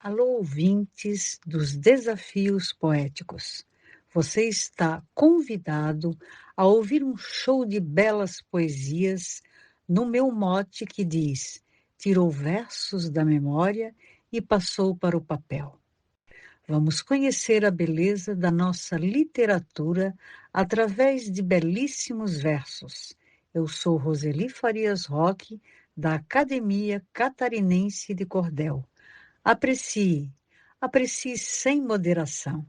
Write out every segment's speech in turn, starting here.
Alô, ouvintes dos Desafios Poéticos. Você está convidado a ouvir um show de belas poesias no meu mote que diz: tirou versos da memória e passou para o papel. Vamos conhecer a beleza da nossa literatura através de belíssimos versos. Eu sou Roseli Farias Roque, da Academia Catarinense de Cordel. Aprecie, aprecie sem moderação.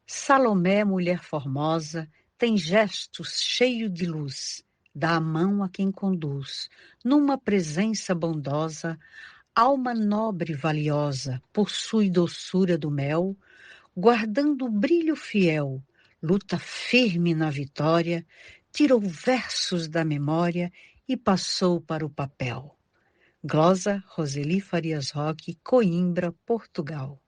Salomé, mulher formosa, tem gestos cheios de luz, dá a mão a quem conduz, numa presença bondosa, alma nobre e valiosa, possui doçura do mel, guardando o brilho fiel, luta firme na vitória, tirou versos da memória e passou para o papel. Glosa Roseli Farias Roque, Coimbra, Portugal.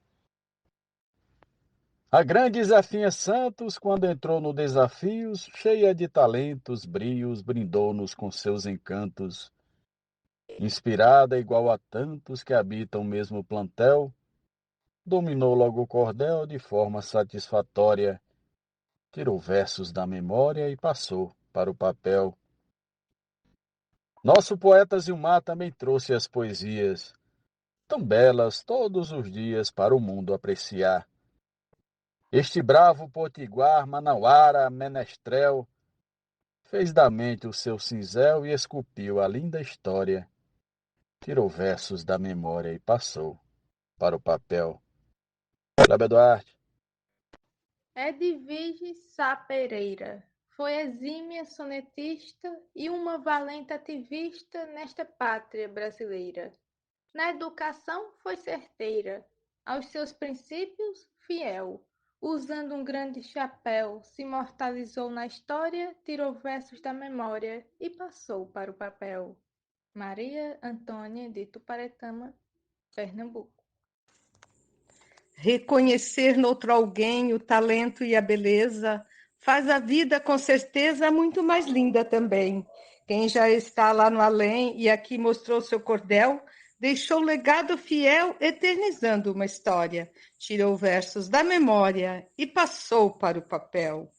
A grande Zefinha Santos, quando entrou no Desafios, cheia de talentos, brios, brindou-nos com seus encantos. Inspirada igual a tantos que habitam o mesmo plantel, dominou logo o cordel de forma satisfatória, tirou versos da memória e passou para o papel. Nosso poeta Zilmar também trouxe as poesias, tão belas todos os dias para o mundo apreciar. Este bravo potiguar, manauara, menestrel, fez da mente o seu cinzel e esculpiu a linda história. Tirou versos da memória e passou para o papel. Cláudio Duarte. Edvige Sá Pereira foi exímia sonetista e uma valente ativista nesta pátria brasileira. Na educação foi certeira, aos seus princípios fiel. Usando um grande chapéu, se imortalizou na história, tirou versos da memória e passou para o papel. Maria Antônia de Tuparetama, Pernambuco. Reconhecer noutro alguém o talento e a beleza faz a vida, com certeza, muito mais linda também. Quem já está lá no além e aqui mostrou seu cordel, deixou legado fiel, eternizando uma história. Tirou versos da memória e passou para o papel.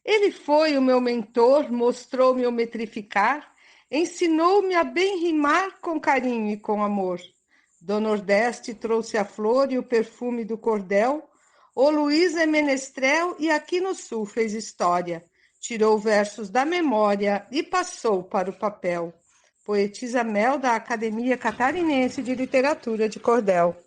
Ele foi o meu mentor, mostrou-me o metrificar, ensinou-me a bem rimar com carinho e com amor. Do Nordeste trouxe a flor e o perfume do cordel, o Luiz é menestrel e aqui no Sul fez história. Tirou versos da memória e passou para o papel. Poetisa Mel, da Academia Catarinense de Literatura de Cordel.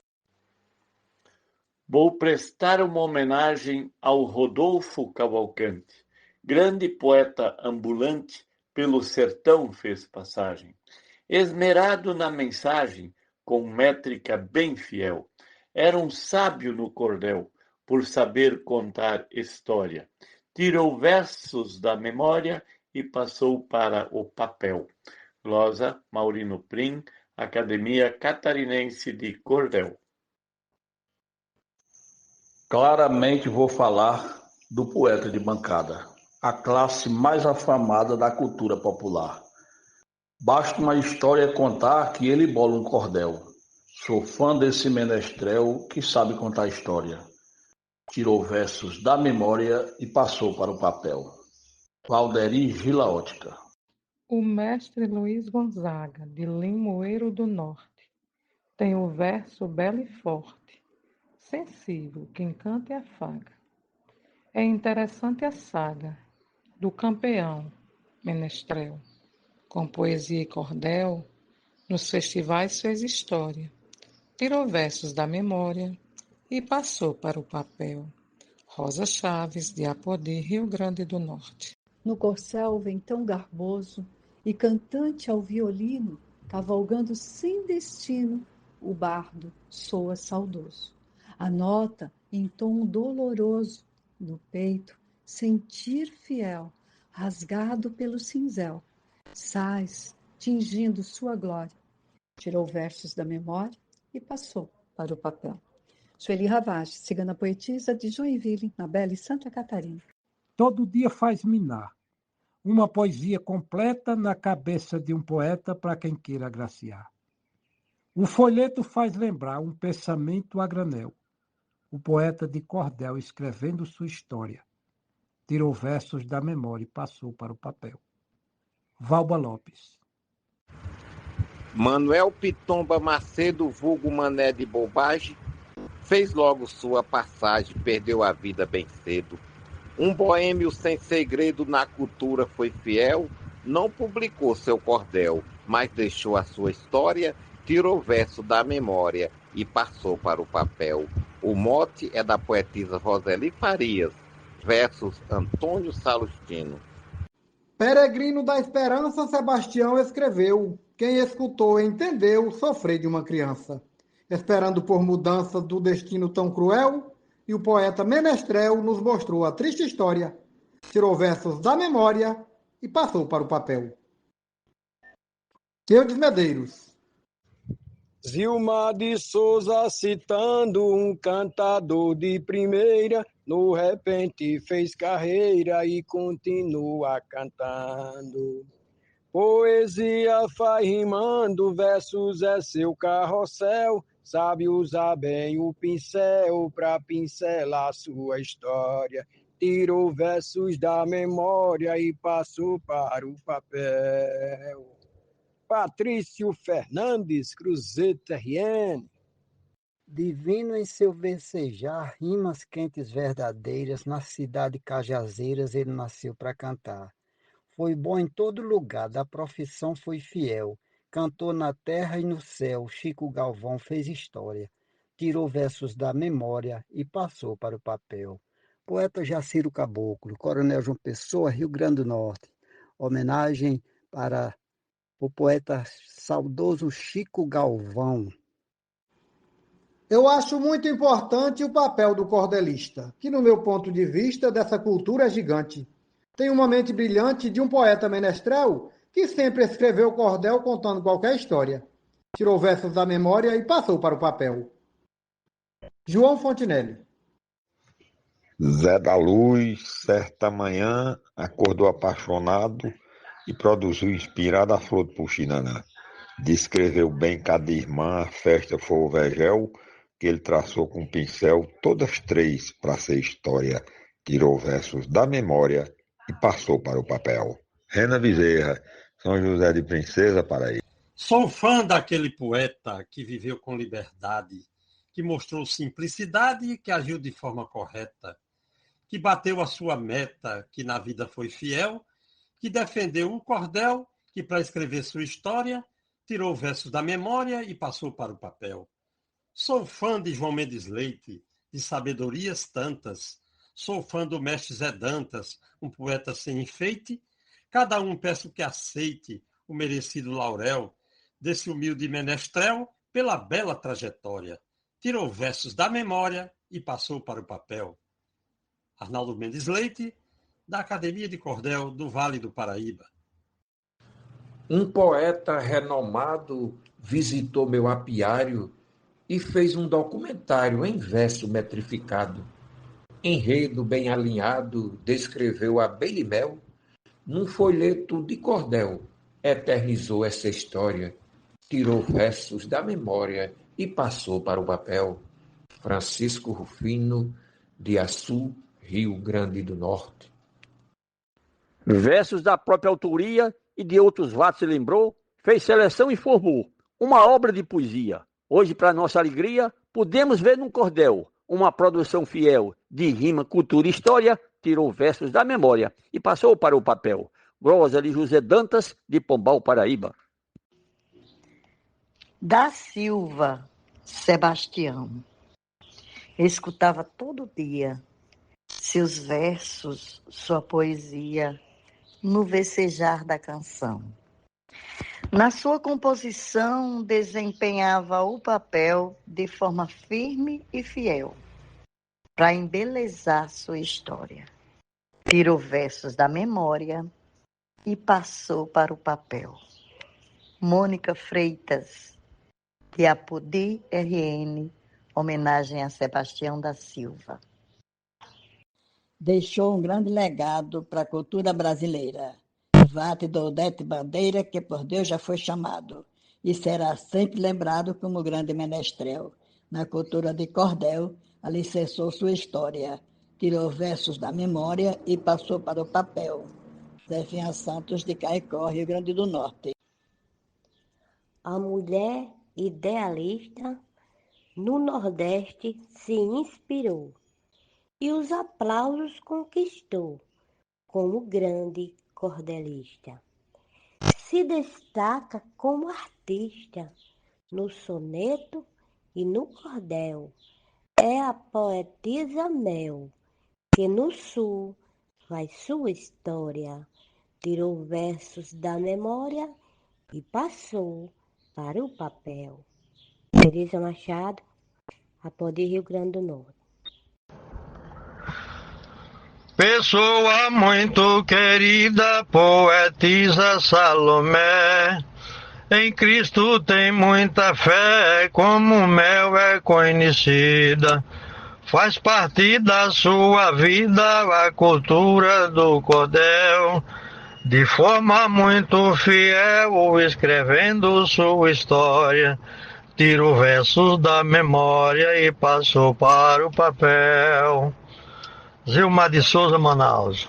Vou prestar uma homenagem ao Rodolfo Cavalcante, grande poeta ambulante, pelo sertão fez passagem. Esmerado na mensagem, com métrica bem fiel. Era um sábio no cordel, por saber contar história. Tirou versos da memória e passou para o papel. Glosa Maurino Prim, Academia Catarinense de Cordel. Claramente vou falar do poeta de bancada, a classe mais afamada da cultura popular. Basta uma história contar que ele bola um cordel. Sou fã desse menestrel que sabe contar história. Tirou versos da memória e passou para o papel. Valderi Gilaótica. O mestre Luiz Gonzaga, de Limoeiro do Norte, tem o verso belo e forte, sensível, que encanta e afaga. É interessante a saga do campeão menestrel. Com poesia e cordel, nos festivais fez história. Tirou versos da memória e passou para o papel. Rosa Chaves, de Apodi, Rio Grande do Norte. No corcel vem tão garboso e cantante ao violino, cavalgando sem destino, o bardo soa saudoso. A nota em tom doloroso, no peito, sentir fiel, rasgado pelo cinzel, sais, tingindo sua glória. Tirou versos da memória e passou para o papel. Sueli Ravage, cigana poetisa de Joinville, na bela Santa Catarina. Todo dia faz minar Uma poesia completa na cabeça de um poeta para quem queira agraciar. O folheto faz lembrar um pensamento a granel. O poeta de cordel escrevendo sua história. Tirou versos da memória e passou para o papel. Valba Lopes. Manuel Pitomba Macedo, vulgo Mané de Bobagem, fez logo sua passagem, perdeu a vida bem cedo. Um boêmio sem segredo na cultura foi fiel, não publicou seu cordel, mas deixou a sua história, tirou verso da memória e passou para o papel. O mote é da poetisa Roseli Farias, versos Antônio Salustino. Peregrino da Esperança, Sebastião escreveu. Quem escutou entendeu sofrer de uma criança, esperando por mudança do destino tão cruel, e o poeta Menestrel nos mostrou a triste história, tirou versos da memória e passou para o papel. Eudes Medeiros. Zilmar de Souza citando um cantador de primeira, no repente fez carreira e continua cantando. Poesia faz rimando, versos é seu carrossel, sabe usar bem o pincel para pincelar sua história. Tirou versos da memória e passou para o papel. Patrício Fernandes, Cruzeta RN. Divino em seu versejar, rimas quentes verdadeiras, na cidade Cajazeiras ele nasceu para cantar. Foi bom em todo lugar, da profissão foi fiel, cantou na terra e no céu, Chico Galvão fez história, tirou versos da memória e passou para o papel. Poeta Jaciro Caboclo, Coronel João Pessoa, Rio Grande do Norte, homenagem para o poeta saudoso Chico Galvão. Eu acho muito importante o papel do cordelista, que no meu ponto de vista dessa cultura é gigante. Tem uma mente brilhante de um poeta menestrel que sempre escreveu cordel contando qualquer história. Tirou versos da memória e passou para o papel. João Fontinelli. Zé da Luz, certa manhã, acordou apaixonado e produziu inspirada a flor do Puxinanã. Descreveu bem cada irmã, a festa foi o vegel, que ele traçou com pincel, todas três para ser história. Tirou versos da memória e passou para o papel. Rena Bezerra, São José de Princesa, Paraíba. Sou fã daquele poeta que viveu com liberdade, que mostrou simplicidade, que agiu de forma correta, que bateu a sua meta, que na vida foi fiel, que defendeu um cordel, que para escrever sua história, tirou versos da memória e passou para o papel. Sou fã de João Mendes Leite, de sabedorias tantas. Sou fã do mestre Zé Dantas, um poeta sem enfeite. Cada um peço que aceite o merecido laurel desse humilde menestrel pela bela trajetória. Tirou versos da memória e passou para o papel. Arnaldo Mendes Leite, da Academia de Cordel do Vale do Paraíba. Um poeta renomado visitou meu apiário e fez um documentário em verso metrificado. Enredo bem alinhado, descreveu a Belimel, num folheto de cordel, eternizou essa história, tirou versos da memória e passou para o papel. Francisco Rufino, de Açu, Rio Grande do Norte. Versos da própria autoria e de outros vatos se lembrou, fez seleção e formou uma obra de poesia. Hoje, para nossa alegria, podemos ver num cordel uma produção fiel de rima, cultura e história, tirou versos da memória e passou para o papel. Glosa de José Dantas, de Pombal, Paraíba. Da Silva, Sebastião. Escutava todo dia seus versos, sua poesia, no versejar da canção. Na sua composição, desempenhava o papel de forma firme e fiel, para embelezar sua história. Tirou versos da memória e passou para o papel. Mônica Freitas, de Apodi RN, homenagem a Sebastião da Silva. Deixou um grande legado para a cultura brasileira. Vate do Odete Bandeira, que por Deus já foi chamado, e será sempre lembrado como grande menestrel. Na cultura de cordel, alicerçou sua história, tirou versos da memória e passou para o papel. Zefinha Santos, de Caicó, Rio Grande do Norte. A mulher idealista no Nordeste se inspirou e os aplausos conquistou como grande cordelista. Se destaca como artista no soneto e no cordel. É a poetisa Mel, que no sul faz sua história, tirou versos da memória e passou para o papel. Teresa Machado, Apodi, Rio Grande do Norte. Pessoa muito querida, poetisa Salomé, em Cristo tem muita fé, como Mel é conhecida. Faz parte da sua vida a cultura do cordel, de forma muito fiel, escrevendo sua história. Tirou versos da memória e passou para o papel. Zilmar de Souza, Manaus.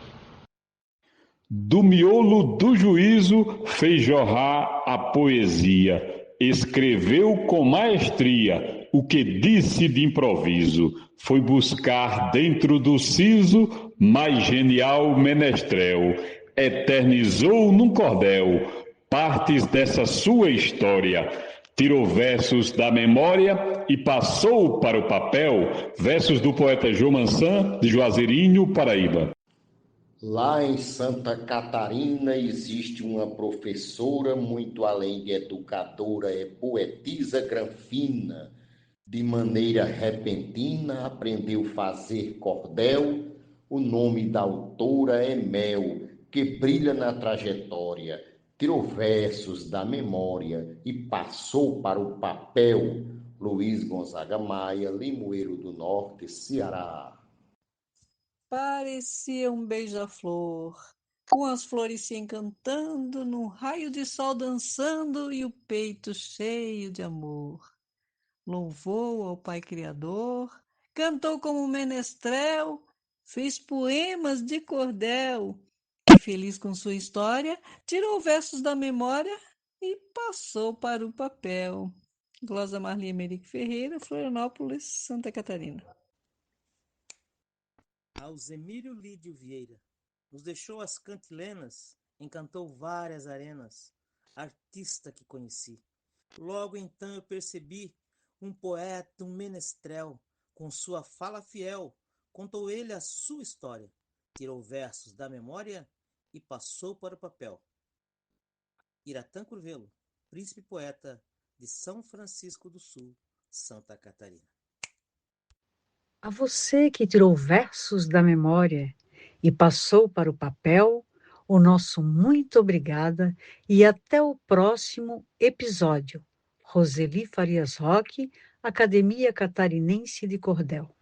Do miolo do juízo fez jorrar a poesia, escreveu com maestria o que disse de improviso, foi buscar dentro do siso mais genial menestrel, eternizou num cordel partes dessa sua história, tirou versos da memória e passou para o papel, versos do poeta João Mansan, de Juazeirinho, Paraíba. Lá em Santa Catarina existe uma professora, muito além de educadora, é poetisa granfina. De maneira repentina aprendeu fazer cordel, o nome da autora é Mel, que brilha na trajetória, tirou versos da memória e passou para o papel. Luiz Gonzaga Maia, Limoeiro do Norte, Ceará. Parecia um beija-flor, com as flores se encantando, num raio de sol dançando e o peito cheio de amor. Louvou ao Pai Criador, cantou como menestrel, fez poemas de cordel. E feliz com sua história, tirou versos da memória e passou para o papel. Glosa Marli Emerick Ferreira, Florianópolis, Santa Catarina. Alzemírio Lídio Vieira nos deixou as cantilenas, encantou várias arenas, artista que conheci. Logo então eu percebi um poeta, um menestrel, com sua fala fiel, contou ele a sua história, tirou versos da memória e passou para o papel. Iratã Curvelo, príncipe poeta de São Francisco do Sul, Santa Catarina. A você que tirou versos da memória e passou para o papel, o nosso muito obrigada e até o próximo episódio. Roseli Farias Roque, Academia Catarinense de Cordel.